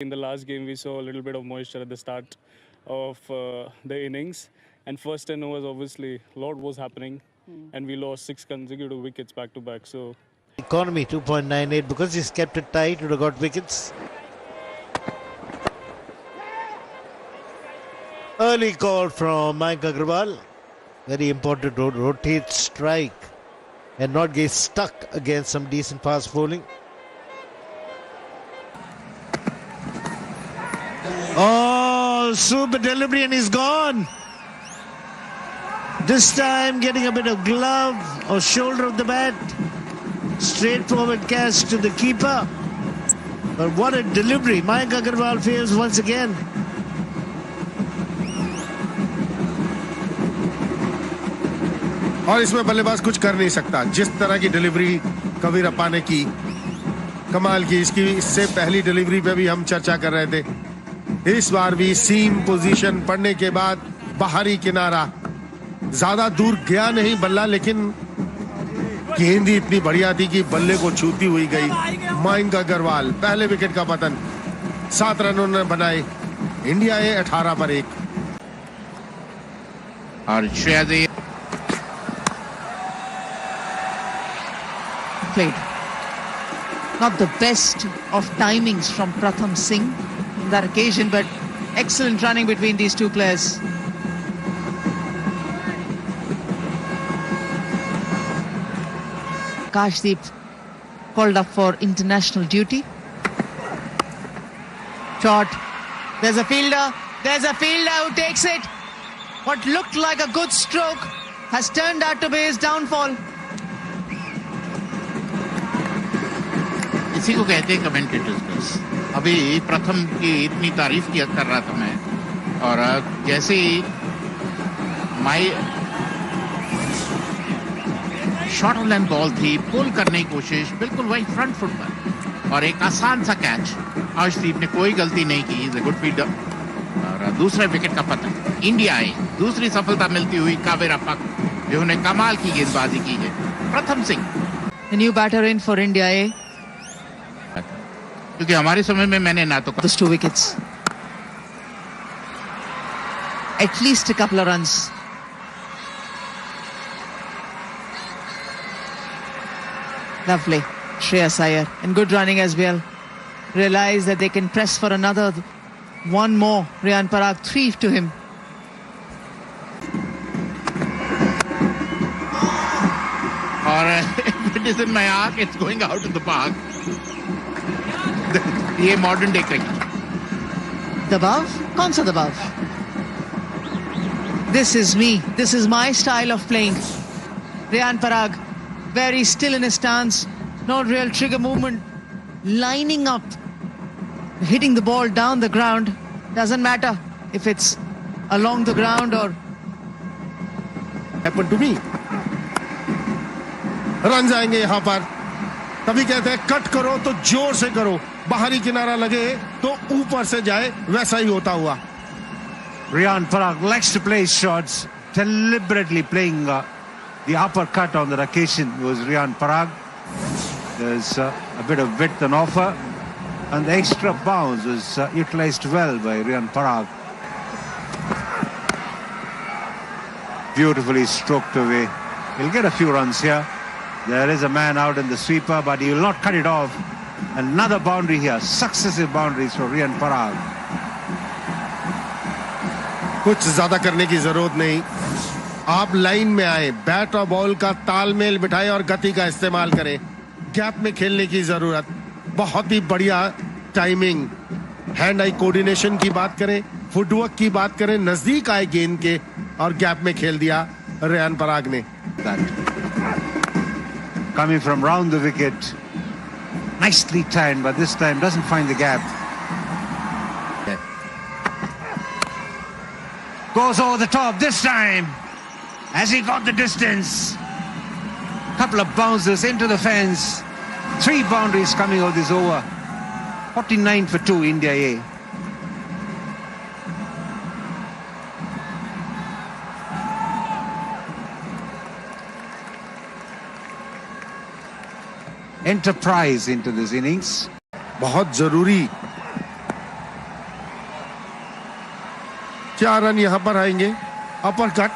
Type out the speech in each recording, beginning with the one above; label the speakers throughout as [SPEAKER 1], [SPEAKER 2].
[SPEAKER 1] In the last game, we saw a little bit of moisture at the start of the innings. And first 10 overs, obviously, a lot was happening. And we lost 6 consecutive wickets back to back. So,
[SPEAKER 2] economy 2.98 because he's kept it tight, would have got wickets. Early call from Mayank Agarwal. Very important to rotate strike and not get stuck against some decent fast bowling. Oh, super delivery and he's gone. This time getting a bit of glove or shoulder of the bat. Straightforward catch to the keeper. But what a delivery. Mayank Agarwal fails once again.
[SPEAKER 3] और इसमें बल्लेबाज कुछ कर नहीं सकता. जिस तरह की डिलीवरी कबीरप्पा ने की, कमाल की. इससे पहली डिलीवरी पे भी हम चर्चा कर रहे थे. इस बार भी सीम पोजीशन पड़ने के बाद बाहरी किनारा, ज्यादा दूर गया नहीं बल्ला, लेकिन गेंद इतनी बढ़िया थी कि बल्ले को छूती हुई गई. मयंक अग्रवाल पहले विकेट का पतन. 7 रन उन्होंने बनाए. इंडिया 18 पर 1.
[SPEAKER 4] और Shreya
[SPEAKER 5] played. Not the best of timings from Pratham Singh on that occasion, but excellent running between these two players. Kashdeep called up for international duty. Shot. There's a fielder. There's a fielder who takes it. What looked like a good stroke has turned out to be his downfall.
[SPEAKER 4] इसी को कहते हैं commentators बस. अभी प्रथम की इतनी तारीफ किया कर रहा था मैं, और जैसे ही शॉर्ट लेंथ बॉल थी, पुल करने की कोशिश, बिल्कुल वही फ्रंट फुट पर, और एक आसान सा कैच. अर्शदीप ने कोई गलती नहीं की. Is a good fielder. और दूसरे विकेट का पतन. इंडिया आई दूसरी सफलता मिलती हुई कावेरप्पा को, जिन्होंने कमाल की गेंदबाजी की है. प्रथम Singh,
[SPEAKER 5] A new batter in for India A.
[SPEAKER 4] क्योंकि हमारे समय में मैंने ना तो
[SPEAKER 5] Those 2 wickets. At least a couple of runs. Lovely. Shreyas Iyer. And good running as well. Realize that they can press for another one more. Riyan Parag 3 to him.
[SPEAKER 4] और if it is in my arc, it's going out in the park. ये modern day cricket.
[SPEAKER 5] Dabav? कौन सा Dabav? This is me. This is my style of playing. Riyan Parag, very still in his stance. No real trigger movement. Lining up. Hitting the ball down the ground. Doesn't matter if it's along the ground or...
[SPEAKER 3] Happen to me. Run जाएंगे यहां पर. तभी कहते हैं cut करो तो जोर से करो, बाहरी किनारा लगे तो ऊपर से जाए. वैसा ही होता हुआ.
[SPEAKER 2] Riyan Parag likes to play shots, deliberately playing the uppercut on that occasion was Riyan Parag. There's a bit of width on offer, and the extra bounce was utilized well by Riyan Parag. Beautifully stroked away. He'll get a few runs here. There is a man out in the sweeper, but he will not cut it off. Another boundary here. Successive boundaries for Riyan Parag.
[SPEAKER 3] कुछ ज्यादा करने की जरूरत नहीं. आप line में आए, bat और बॉल का तालमेल बिठाएं और गति का इस्तेमाल करें. गैप में खेलने की जरूरत. बहुत ही बढ़िया टाइमिंग. हैंड आई कोऑर्डिनेशन की बात करें, फुटवर्क की बात करें, नजदीक आए गेंद के और गैप में खेल दिया रियान पराग ने.
[SPEAKER 2] Coming from round the wicket, nicely timed, but this time doesn't find the gap. Goes over the top this time, as he got the distance. Couple of bounces into the fence. 3 boundaries coming out this over. 49 for 2, India A. Enterprise into this innings.
[SPEAKER 3] बहुत जरूरी 4 run यहां पर आएंगे। Upper cut,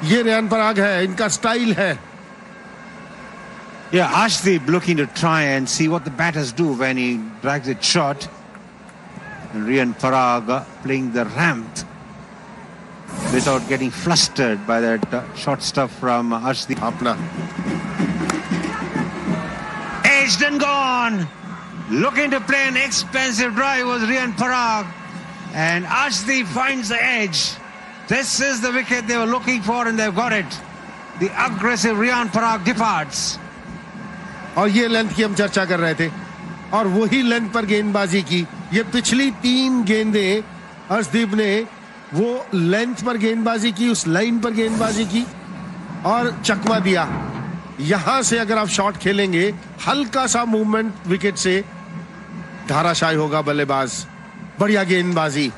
[SPEAKER 3] ये रियान पराग है, इनका style है।
[SPEAKER 2] Yeah, Arshdeep looking to try and see what the batters do when he drags it short. And Riyan Parag playing the ramp without getting flustered by that short stuff from Arshdeep.
[SPEAKER 3] अपना
[SPEAKER 2] Edged and gone. Looking to play an expensive drive was Riyan Parag. And Arshdeep finds the edge. This is the wicket they were looking for and they've got it. The aggressive Riyan Parag departs.
[SPEAKER 3] और ये length की हम चर्चा कर रहे थे और वही लेंथ पर गेंदबाजी की। ये पिछली 3 गेंदें अर्शदीप ने वो लेंथ पर गेंदबाजी की, उस लाइन पर गेंदबाजी की और चकमा दिया। यहां से अगर आप शॉट खेलेंगे, हल्का सा मूवमेंट विकेट से धाराशायी होगा बल्लेबाज। बढ़िया गेंदबाजी,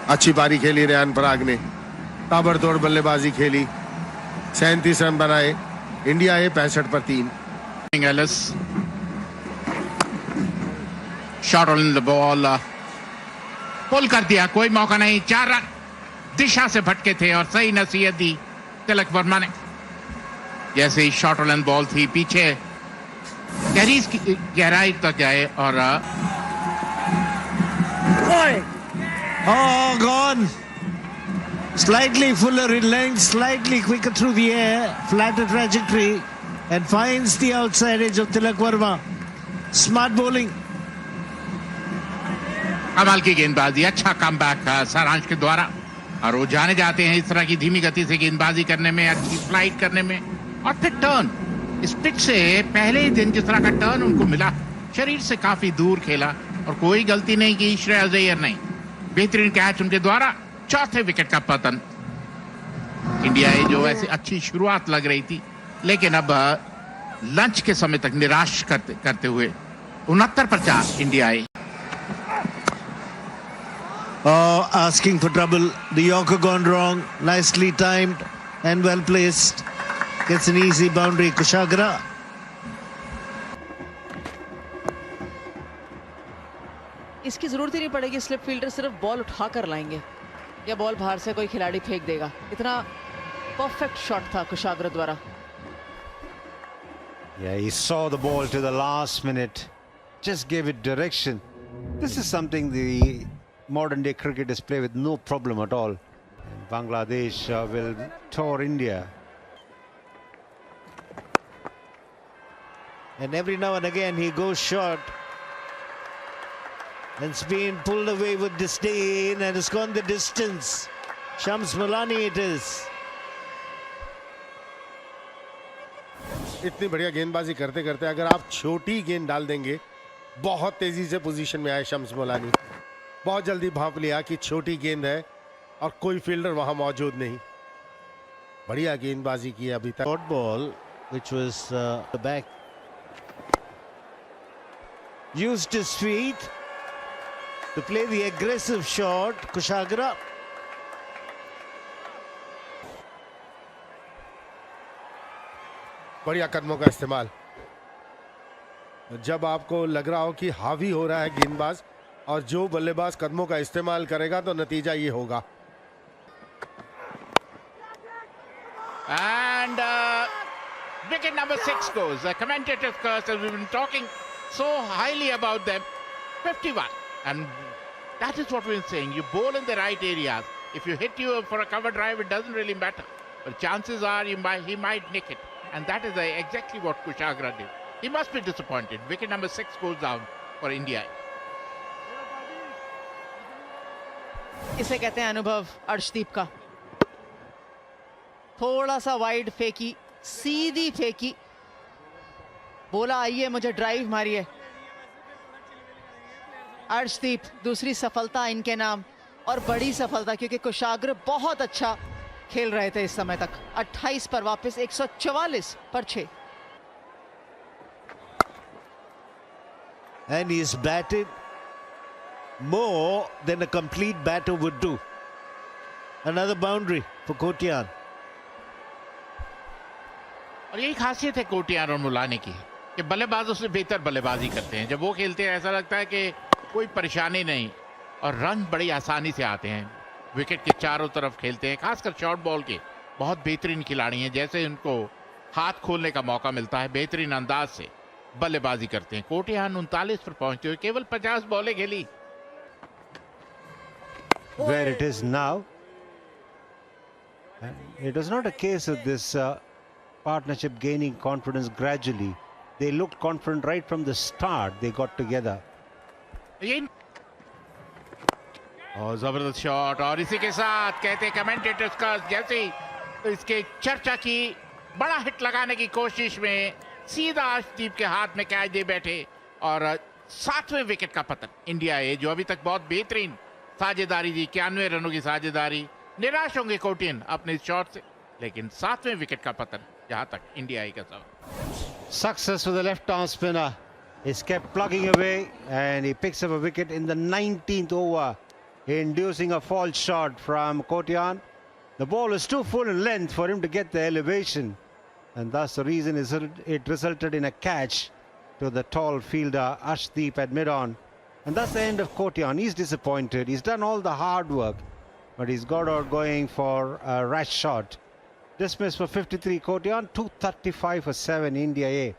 [SPEAKER 3] अच्छी पारी खेली रियान पराग ने, ताबड़तोड़ बल्लेबाजी खेली, 37 रन बनाए। इंडिया है 65 पर 3।
[SPEAKER 4] Ellis shot on the ball, पुल कर दिया, कोई मौका नहीं। 4 रन दिशा से भटके थे और सही नसीहत दी तिलक वर्मा ने। जैसे ही शॉट ऑन बॉल थी, पीछे कैरीज की गहराई तक गए और
[SPEAKER 6] Oh, gone. Slightly fuller in length, slightly quicker through the air, flatter trajectory, and finds the outside edge of Tilak Verma. Smart bowling.
[SPEAKER 4] कमाल की गेंदबाजी, अच्छा कमबैक सारांश के द्वारा। और वो जाने जाते हैं इस तरह की धीमी गति से गेंदबाजी करने में, अच्छी फ्लाइट करने में। और फिर टर्न, इस पिच से पहले ही दिन जिस तरह का टर्न उनको मिला, शरीर से काफी दूर खेला और कोई गलती नहीं की श्रेयस अय्यर ने। बेहतरीन कैच उनके द्वारा, चौथे विकेट का पतन। इंडिया जो ऐसी अच्छी शुरुआत लग रही थी, लेकिन अब लंच के समय तक निराश करते हुए 69 पर 4 India.
[SPEAKER 6] Oh, asking for trouble. The Yorker gone wrong. Nicely timed and well placed. Gets an easy boundary. Kushagra.
[SPEAKER 5] इसकी जरूरत ही नहीं पड़ेगी, स्लिप फील्डर सिर्फ बॉल उठाकर लाएंगे या बॉल बाहर से कोई खिलाड़ी फेंक देगा। इतना परफेक्ट शॉट था कुशाग्र द्वारा।
[SPEAKER 2] Yeah, he saw the ball to the last minute, just gave it direction. This is something the modern day cricketers play with no problem at all. And Bangladesh will tour India.
[SPEAKER 6] And every now and again he goes short. And it's been pulled away with disdain and has gone the distance. Shams Mulani it is.
[SPEAKER 3] इतनी बढ़िया गेंदबाजी करते करते अगर आप छोटी गेंद डाल देंगे, बहुत तेजी से पोजीशन में आए शम्स मोलानी। बहुत जल्दी भांप लिया कि छोटी गेंद है और कोई फील्डर वहां मौजूद नहीं। बढ़िया गेंदबाजी की अभी तक।
[SPEAKER 6] Short ball, which was the back. Used his feet to play the aggressive shot. Kushagra.
[SPEAKER 3] बढ़िया कदमों का इस्तेमाल। जब आपको लग रहा हो कि हावी हो रहा है गेंदबाज और जो बल्लेबाज कदमों का इस्तेमाल करेगा, तो नतीजा ये होगा।
[SPEAKER 4] And wicket number 6 goes. The commentators, of course, we've been talking so highly about them. 51. And that is what we've been saying. You bowl in the right areas. If you hit you for a cover drive, it doesn't really matter. But chances are he might nick it. And that is exactly what Kushagra did. He must be disappointed. Wicket number 6 goes down for India.
[SPEAKER 5] इसे कहते हैं अनुभव अर्शदीप का। थोड़ा सा wide फेंकी, सीधी फेंकी, बोला आइए मुझे ड्राइव मारिए। अर्शदीप दूसरी सफलता इनके नाम, और बड़ी सफलता, क्योंकि कुशाग्र बहुत अच्छा खेल रहे थे इस समय तक। 28 पर वापस 144 पर 6।
[SPEAKER 6] And he's batted more than a complete batter would do. Another boundary for Kotian.
[SPEAKER 4] और यही खासियत है कोटियान और मुलानी की कि बल्लेबाजों से बेहतर बल्लेबाजी करते हैं। जब वो खेलते हैं ऐसा लगता है कि कोई परेशानी नहीं, और रन बड़ी आसानी से आते हैं। विकेट के चारों तरफ खेलते हैं, खासकर शॉर्ट बॉल के बहुत बेहतरीन खिलाड़ी हैं। जैसे उनको हाथ खोलने का मौका मिलता है, बेहतरीन अंदाज से बल्लेबाजी करते हैं। कोटियान 39 पर पहुंचते हुए केवल 50 बॉलें खेली।
[SPEAKER 6] Where it is now. It was not a case of this partnership gaining confidence gradually. They looked confident right from the start. They got together.
[SPEAKER 4] और जबरदस्त शॉट, और इसी के साथ कहते कमेंटेटर्स का जैसे ही इसके चर्चा की, बड़ा हिट लगाने की कोशिश में सीधा अर्शदीप के हाथ में कैच दे बैठे और 7वें विकेट का पतन। इंडिया ए जो अभी तक बहुत बेहतरीन साझेदारी दी, 91 रनों की साझेदारी। निराश होंगे कोटियन अपने इस शॉट से, लेकिन 7वें विकेट का पतन जहां तक इंडिया ए का सवाल।
[SPEAKER 6] Success for the left-arm spinner. He's kept plugging away and he picks up a wicket in the 19th over, inducing a false shot from Kotian. The ball is too full in length for him to get the elevation, and thus the reason is it resulted in a catch to the tall fielder Arshdeep at mid-on. And that's the end of Kotian. He's disappointed. He's done all the hard work, but he's got out going for a rash shot. Dismissed for 53 Kotian, 235 for 7 India A.